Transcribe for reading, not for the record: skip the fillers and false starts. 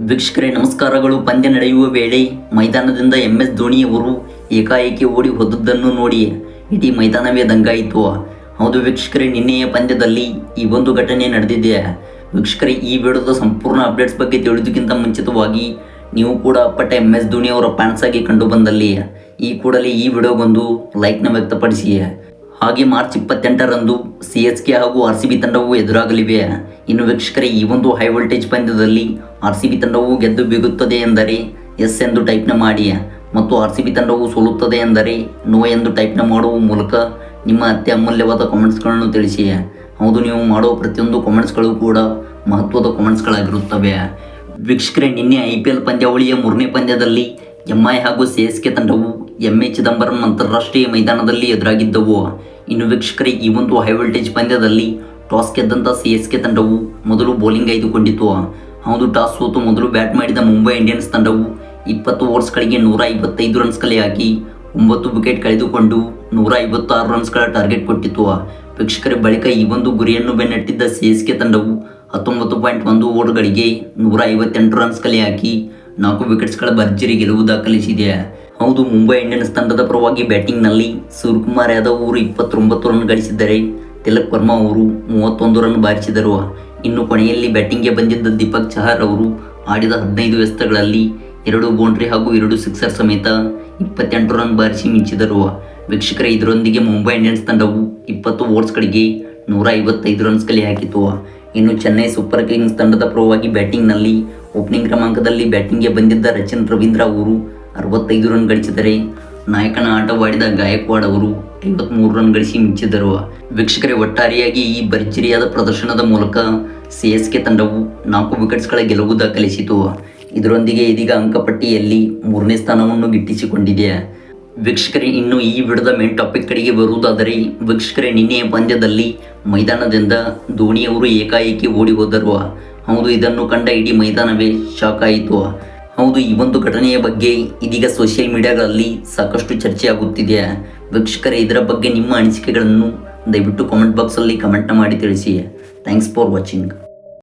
ವೀಕ್ಷಕರೇ ನಮಸ್ಕಾರಗಳು. ಪಂದ್ಯ ನಡೆಯುವ ವೇಳೆ ಮೈದಾನದಿಂದ MS ಧೋನಿಯವರು ಏಕಾಏಕಿ ಓಡಿ ಹೋದದ್ದನ್ನು ನೋಡಿ ಇಡೀ ಮೈದಾನವೇ ದಂಗಾಯಿತು. ಹೌದು ವೀಕ್ಷಕರೇ, ನಿನ್ನೆಯ ಪಂದ್ಯದಲ್ಲಿ ಈ ಒಂದು ಘಟನೆ ನಡೆದಿದೆ. ವೀಕ್ಷಕರೇ, ಈ ವಿಡಿಯೋದ ಸಂಪೂರ್ಣ ಅಪ್ಡೇಟ್ಸ್ ಬಗ್ಗೆ ತಿಳಿದುಕ್ಕಿಂತ ಮುಂಚಿತವಾಗಿ ನೀವು ಕೂಡ ಅಪ್ಪಟ MS ಧೋನಿಯವರ ಫ್ಯಾನ್ಸ್ ಆಗಿ ಕಂಡು ಬಂದಲ್ಲಿ ಈ ಕೂಡಲೇ ಈ ವಿಡಿಯೋಗೊಂದು ಲೈಕ್ನ ವ್ಯಕ್ತಪಡಿಸಿ. ಹಾಗೆ ಮಾರ್ಚ್ 28ರಂದು CSK ಹಾಗೂ RCB ತಂಡವು ಎದುರಾಗಲಿವೆ. ಇನ್ನು ವೀಕ್ಷಕರೇ, ಈ ಒಂದು ಹೈ ವೋಲ್ಟೇಜ್ ಪಂದ್ಯದಲ್ಲಿ RCB ತಂಡವು ಗೆದ್ದು ಬೀಗುತ್ತದೆ ಎಂದರೆ ಎಸ್ ಎಂದು ಟೈಪ್ನ ಮಾಡಿ ಮತ್ತು RCB ತಂಡವು ಸೋಲುತ್ತದೆ ಎಂದರೆ ನೋ ಎಂದು ಟೈಪ್ನ ಮಾಡುವ ಮೂಲಕ ನಿಮ್ಮ ಅತಿ ಅಮೂಲ್ಯವಾದ ಕಾಮೆಂಟ್ಸ್ಗಳನ್ನು ತಿಳಿಸಿ. ಹೌದು, ನೀವು ಮಾಡುವ ಪ್ರತಿಯೊಂದು ಕಾಮೆಂಟ್ಸ್ಗಳು ಕೂಡ ಮಹತ್ವದ ಕಾಮೆಂಟ್ಸ್ಗಳಾಗಿರುತ್ತವೆ. ವೀಕ್ಷಕರೇ, ನಿನ್ನೆ IPL ಪಂದ್ಯಾವಳಿಯ 3ನೇ ಪಂದ್ಯದಲ್ಲಿ MI ಹಾಗೂ CSK ತಂಡವು MA ಚಿದಂಬರಂ ಅಂತಾರಾಷ್ಟ್ರೀಯ ಮೈದಾನದಲ್ಲಿ ಎದುರಾಗಿದ್ದವು. ಇನ್ನು ವೀಕ್ಷಕರೇ, ಈ ಒಂದು ಹೈ ವೋಲ್ಟೇಜ್ ಪಂದ್ಯದಲ್ಲಿ ಟಾಸ್ ಗೆದ್ದಂಥ CSK ತಂಡವು ಮೊದಲು ಬೌಲಿಂಗ್ ಆಯ್ದುಕೊಂಡಿತು. ಹೌದು, ಟಾಸ್ ಸೋತು ಮೊದಲು ಬ್ಯಾಟ್ ಮಾಡಿದ ಮುಂಬೈ ಇಂಡಿಯನ್ಸ್ ತಂಡವು 20 ಓವರ್ಸ್ಗಳಿಗೆ 155 ರನ್ಸ್ ಕಲೆ ಹಾಕಿ 9 ವಿಕೆಟ್ ಕಳೆದುಕೊಂಡು 156 ರನ್ಸ್ಗಳ ಟಾರ್ಗೆಟ್ ಕೊಟ್ಟಿತು. ವೀಕ್ಷಕರೇ, ಬಳಿಕ ಈ ಒಂದು ಗುರಿಯನ್ನು ಬೆನ್ನಟ್ಟಿದ್ದ CSK ತಂಡವು 19.1 ಓವರ್ಗಳಿಗೆ 158 ರನ್ಸ್ ಕಲೆ ಹಾಕಿ 4 ವಿಕೆಟ್ಸ್ಗಳ ಭರ್ಜರಿ ಗೆಲುವು ದಾಖಲಿಸಿದೆ. ಹೌದು, ಮುಂಬೈ ಇಂಡಿಯನ್ಸ್ ತಂಡದ ಪರವಾಗಿ ಬ್ಯಾಟಿಂಗ್ನಲ್ಲಿ ಸೂರ್ಯಕುಮಾರ್ ಯಾದವ್ ಅವರು 29 ರನ್ ಗಳಿಸಿದರೆ ತಿಲಕ್ ವರ್ಮಾ ಅವರು 31 ರನ್ ಬಾರಿಸಿದರು. ಇನ್ನು ಕೊನೆಯಲ್ಲಿ ಬ್ಯಾಟಿಂಗ್ಗೆ ಬಂದಿದ್ದ ದೀಪಕ್ ಚಹರ್ ಅವರು ಆಡಿದ 15 ಎಸೆತಗಳಲ್ಲಿ 2 ಬೌಂಡ್ರಿ ಹಾಗೂ 2 ಸಿಕ್ಸರ್ ಸಮೇತ 28 ರನ್ ಬಾರಿಸಿ ಮಿಂಚಿದರು. ವೀಕ್ಷಕರೇ, ಇದರೊಂದಿಗೆ ಮುಂಬೈ ಇಂಡಿಯನ್ಸ್ ತಂಡವು 20 ಓವರ್ಸ್ಗಳಿಗೆ 155 ರನ್ಸ್ ಕಲೆ ಹಾಕಿತು. ಇನ್ನು ಚೆನ್ನೈ ಸೂಪರ್ ಕಿಂಗ್ಸ್ ತಂಡದ ಪರವಾಗಿ ಬ್ಯಾಟಿಂಗ್ನಲ್ಲಿ ಓಪನಿಂಗ್ ಕ್ರಮಾಂಕದಲ್ಲಿ ಬ್ಯಾಟಿಂಗ್ಗೆ ಬಂದಿದ್ದ ರಚಿನ್ ರವೀಂದ್ರ ಅವರು 65 ರನ್ ಗಳಿಸಿದರೆ ನಾಯಕನ ಆಟವಾಡಿದ ಗಾಯಕ್ವಾಡ್ ಅವರು 53 ರನ್ ಗಳಿಸಿ ಮಿಂಚಿದರು. ವೀಕ್ಷಕರೇ, ಒಟ್ಟಾರೆಯಾಗಿ ಈ ಭರ್ಜರಿಯಾದ ಪ್ರದರ್ಶನದ ಮೂಲಕ CSK ತಂಡವು 4 ವಿಕೆಟ್ಸ್ಗಳ ಗೆಲುವು ದಾಖಲಿಸಿತು. ಇದರೊಂದಿಗೆ ಇದೀಗ ಅಂಕಪಟ್ಟಿಯಲ್ಲಿ 3ನೇ ಸ್ಥಾನವನ್ನು ಗಿಟ್ಟಿಸಿಕೊಂಡಿದೆ. ವೀಕ್ಷಕರೇ, ಇನ್ನು ಈ ವಿಡಿಯೋದ ಮೇನ್ ಟಾಪಿಕ್ ಕಡೆಗೆ ಬರುವುದಾದರೆ ವೀಕ್ಷಕರೇ, ನಿನ್ನೆಯ ಪಂದ್ಯದಲ್ಲಿ ಮೈದಾನದಿಂದ ಧೋನಿಯವರು ಏಕಾಏಕಿ ಓಡಿ ಹೋದರು. ಹೌದು, ಇದನ್ನು ಕಂಡ ಇಡೀ ಮೈದಾನವೇ ಶಾಕ್ ಆಯಿತು. ಹೌದು, ಈ ಒಂದು ಘಟನೆಯ ಬಗ್ಗೆ ಇದೀಗ ಸೋಷಿಯಲ್ ಮೀಡಿಯಾಗಳಲ್ಲಿ ಸಾಕಷ್ಟು ಚರ್ಚೆ ಆಗುತ್ತಿದೆ. ವೀಕ್ಷಕರೇ, ಇದರ ಬಗ್ಗೆ ನಿಮ್ಮ ಅನಿಸಿಕೆಗಳನ್ನು ದಯವಿಟ್ಟು ಕಾಮೆಂಟ್ ಬಾಕ್ಸಲ್ಲಿ ಕಮೆಂಟ್ನ ಮಾಡಿ ತಿಳಿಸಿ. Thanks for watching.